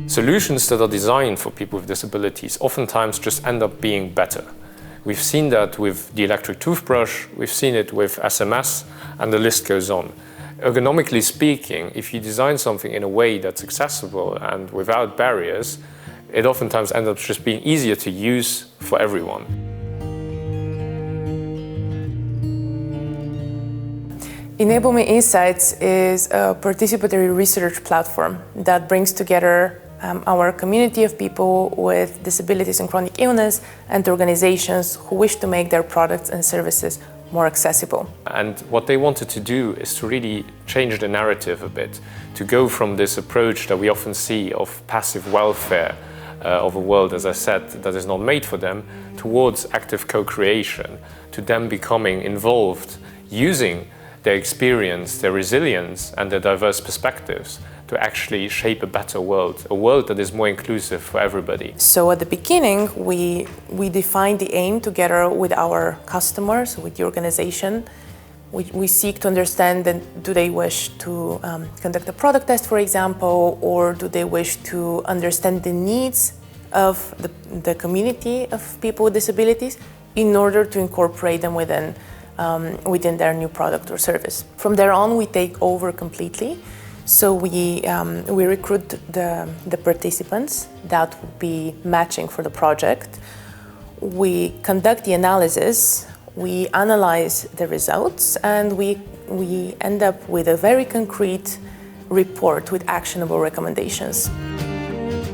Solutions that are designed for people with disabilities oftentimes just end up being better. We've seen that with the electric toothbrush, we've seen it with SMS, and the list goes on. Ergonomically speaking, if you design something in a way that's accessible and without barriers, it oftentimes ends up just being easier to use for everyone. EnableME Insights is a participatory research platform that brings together our community of people with disabilities and chronic illness and organizations who wish to make their products and services more accessible. And what they wanted to do is to really change the narrative a bit, to go from this approach that we often see of passive welfare of a world, as I said, that is not made for them, towards active co-creation, to them becoming involved, using their experience, their resilience, and their diverse perspectives to actually shape a better world, a world that is more inclusive for everybody. So at the beginning, we defined the aim together with our customers, with the organization. We seek to understand that do they wish to conduct a product test, for example, or do they wish to understand the needs of the community of people with disabilities in order to incorporate them within their new product or service. From there on, we take over completely. So we recruit the participants that would be matching for the project. We conduct the analysis, we analyze the results, and we end up with a very concrete report with actionable recommendations.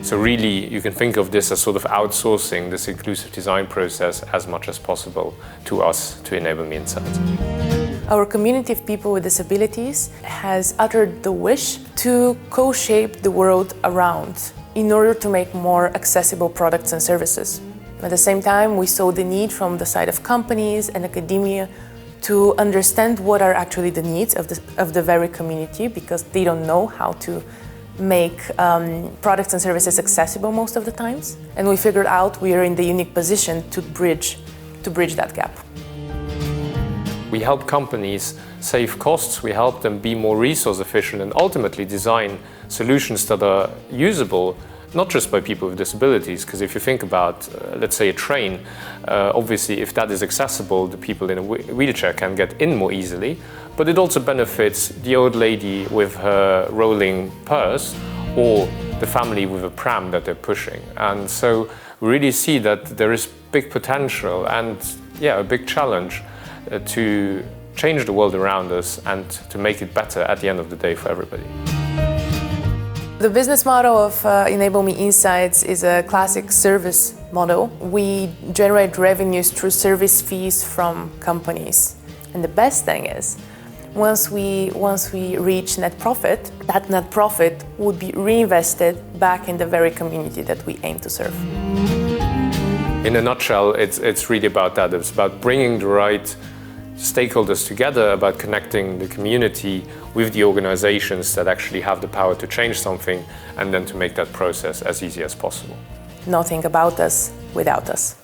So really, you can think of this as sort of outsourcing this inclusive design process as much as possible to us, to EnableME Insights. Our community of people with disabilities has uttered the wish to co-shape the world around in order to make more accessible products and services. At the same time, we saw the need from the side of companies and academia to understand what are actually the needs of the very community, because they don't know how to make products and services accessible most of the times. And we figured out we are in the unique position to bridge that gap. We help companies save costs, we help them be more resource efficient and ultimately design solutions that are usable not just by people with disabilities, because if you think about, let's say, a train, obviously if that is accessible, the people in a wheelchair can get in more easily, but it also benefits the old lady with her rolling purse or the family with a pram that they're pushing. And so we really see that there is big potential and a big challenge to change the world around us and to make it better at the end of the day for everybody. The business model of EnableME Insights is a classic service model. We generate revenues through service fees from companies. And the best thing is, once we reach net profit, that net profit would be reinvested back in the very community that we aim to serve. In a nutshell, it's really about that. It's about bringing the right stakeholders together, about connecting the community with the organizations that actually have the power to change something, and then to make that process as easy as possible. Nothing about us without us.